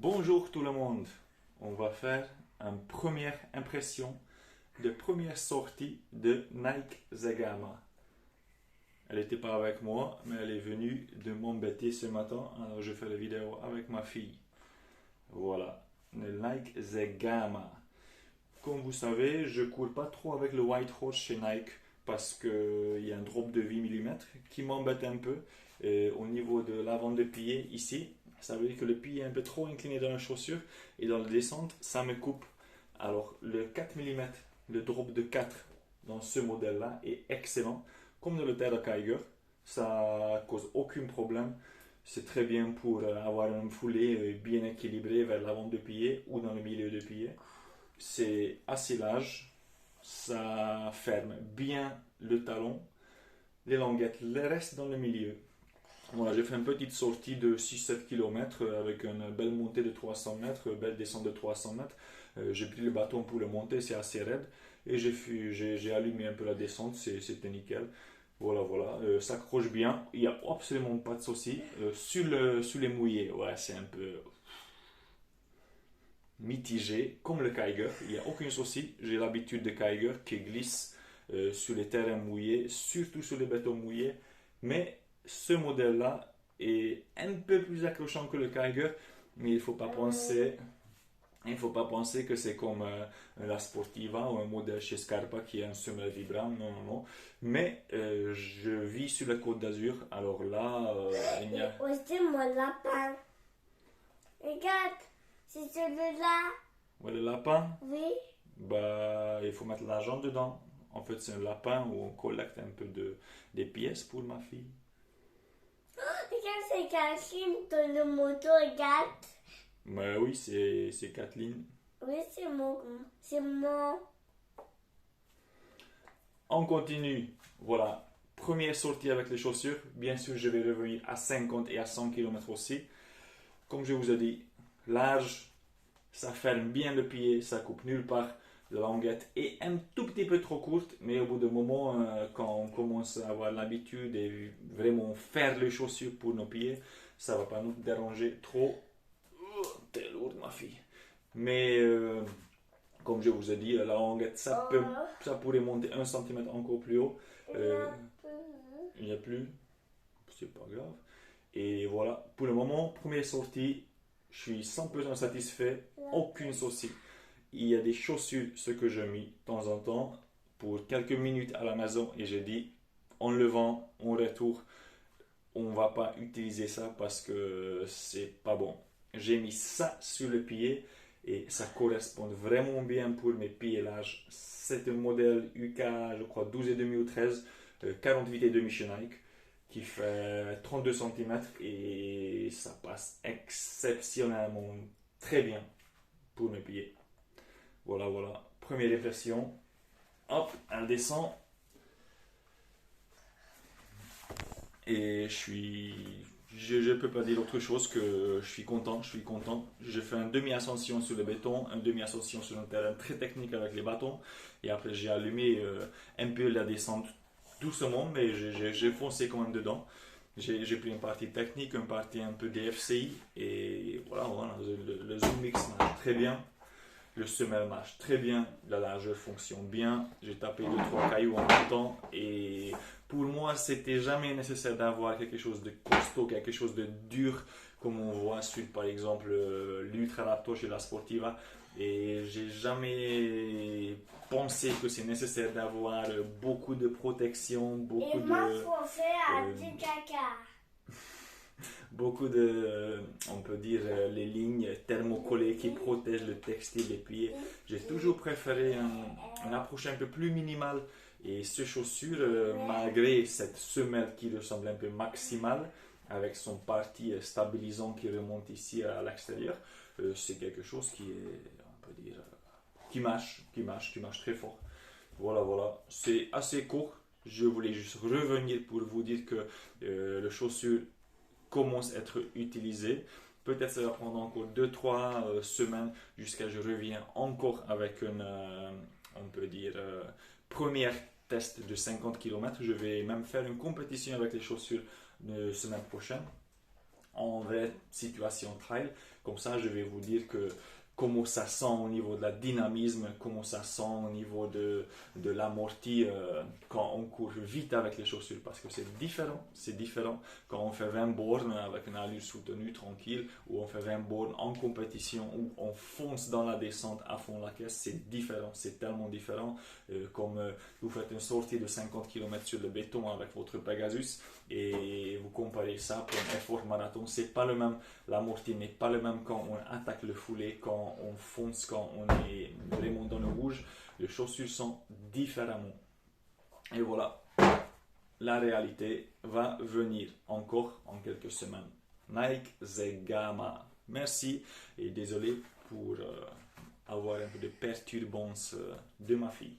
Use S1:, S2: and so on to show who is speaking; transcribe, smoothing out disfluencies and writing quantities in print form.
S1: Bonjour tout le monde, on va faire une première impression de première sortie de Nike Zegama. Elle n'était pas avec moi, mais elle est venue de m'embêter ce matin, alors je fais la vidéo avec ma fille. Voilà, le Nike Zegama. Comme vous savez, je cours pas trop avec le White Horse chez Nike parce qu'il y a un drop de 8 mm qui m'embête un peu. Et au niveau de l'avant de pied ici, ça veut dire que le pied est un peu trop incliné dans la chaussure et dans la descente, ça me coupe. Alors le 4 mm, le drop de 4 dans ce modèle-là est excellent. Comme dans le Terra Kiger, ça cause aucun problème. C'est très bien pour avoir une foulée bien équilibrée vers l'avant de pied ou dans le milieu de pied. C'est assez large, ça ferme bien le talon, les languettes le restent dans le milieu. Voilà, j'ai fait une petite sortie de 6-7 km avec une belle montée de 300 mètres, belle descente de 300 mètres. J'ai pris le bâton pour le monter, c'est assez raide. Et j'ai allumé un peu la descente, c'était nickel. Voilà, ça accroche bien, il n'y a absolument pas de souci. Sur les mouillés, ouais, c'est un peu mitigé, comme le Kiger, il n'y a aucun souci. J'ai l'habitude de Kiger qui glisse sur les terrains mouillés, surtout sur les bétons mouillés. Mais ce modèle-là est un peu plus accrochant que le Kiger, mais il faut pas penser que c'est comme la Sportiva ou un modèle chez Scarpa qui est un semelle vibrant. Non, non, non. Mais je vis sur la Côte d'Azur, alors là, il y a...
S2: Aussi mon lapin. Regarde, c'est celui-là.
S1: Ouais, le lapin,
S2: Oui.
S1: bah, il faut mettre l'argent dedans. En fait, c'est un lapin où on collecte un peu des pièces pour ma fille.
S2: Regarde, c'est Catherine dans le moto, regarde.
S1: Mais oui, c'est Kathleen.
S2: Oui, c'est mon. C'est mon.
S1: On continue. Voilà. Première sortie avec les chaussures. Bien sûr, je vais revenir à 50 et à 100 km aussi. Comme je vous ai dit, large, ça ferme bien le pied, ça coupe nulle part. La languette est un tout petit peu trop courte, mais au bout d'un moment, quand on commence à avoir l'habitude et vraiment faire les chaussures pour nos pieds, ça va pas nous déranger trop. T'es lourde, ma fille. Mais comme je vous ai dit, la languette, ça pourrait monter 1 cm encore plus haut. Il n'y a plus, c'est pas grave. Et voilà, pour le moment, première sortie, je suis 100% satisfait, aucune souci. Il y a des chaussures, ce que je mets de temps en temps, pour quelques minutes à la maison, et j'ai dit, on le vend, on retourne, on va pas utiliser ça parce que c'est pas bon. J'ai mis ça sur le pied et ça correspond vraiment bien pour mes pieds larges. C'est un modèle UK, je crois 12,5 ou 13, 48,5 chez Nike, qui fait 32 cm et ça passe exceptionnellement très bien pour mes pieds. Voilà, première impression. Hop, elle descend. Et je peux pas dire autre chose que je suis content. J'ai fait un demi-ascension sur le béton, un demi-ascension sur un terrain très technique avec les bâtons. Et après, j'ai allumé un peu la descente doucement, mais j'ai foncé quand même dedans. J'ai pris une partie technique, une partie un peu DFCI. Et voilà, le Zoom Mix marche très bien. Le semelle marche très bien, la largeur fonctionne bien. J'ai tapé 2-3 cailloux en même temps et pour moi, c'était jamais nécessaire d'avoir quelque chose de costaud, quelque chose de dur, comme on voit sur par exemple l'Ultra Raptor chez la Sportiva. Et j'ai jamais pensé que c'est nécessaire d'avoir beaucoup de protection,
S2: Et moi, faut faire du caca.
S1: beaucoup de, on peut dire, les lignes thermocollées qui protègent le textile des pieds. J'ai toujours préféré une approche un peu plus minimale. Et ces chaussures, malgré cette semelle qui ressemble un peu maximale, avec son parti stabilisant qui remonte ici à l'extérieur, c'est quelque chose qui est, on peut dire, qui marche très fort. Voilà, c'est assez court. Je voulais juste revenir pour vous dire que le chaussure commence à être utilisé. Peut-être ça va prendre encore 2-3 semaines jusqu'à ce que je reviens encore avec une, on peut dire, première test de 50 km. Je vais même faire une compétition avec les chaussures la semaine prochaine. en vraie situation trail. Comme ça, je vais vous dire comment ça sent au niveau de la dynamisme, comment ça sent au niveau de l'amorti quand on court vite avec les chaussures, parce que c'est différent quand on fait 20 bornes avec une allure soutenue, tranquille, ou on fait 20 bornes en compétition, où on fonce dans la descente à fond la caisse, c'est différent, c'est tellement différent, comme vous faites une sortie de 50 km sur le béton avec votre Pegasus, et vous comparez ça pour un effort marathon, c'est pas le même, l'amorti n'est pas le même quand on attaque le foulé, quand on fonce, quand on est vraiment dans le rouge, les chaussures sont différemment. Et voilà, la réalité va venir encore en quelques semaines. Nike Zegama. Merci et désolé pour avoir un peu de perturbance de ma fille.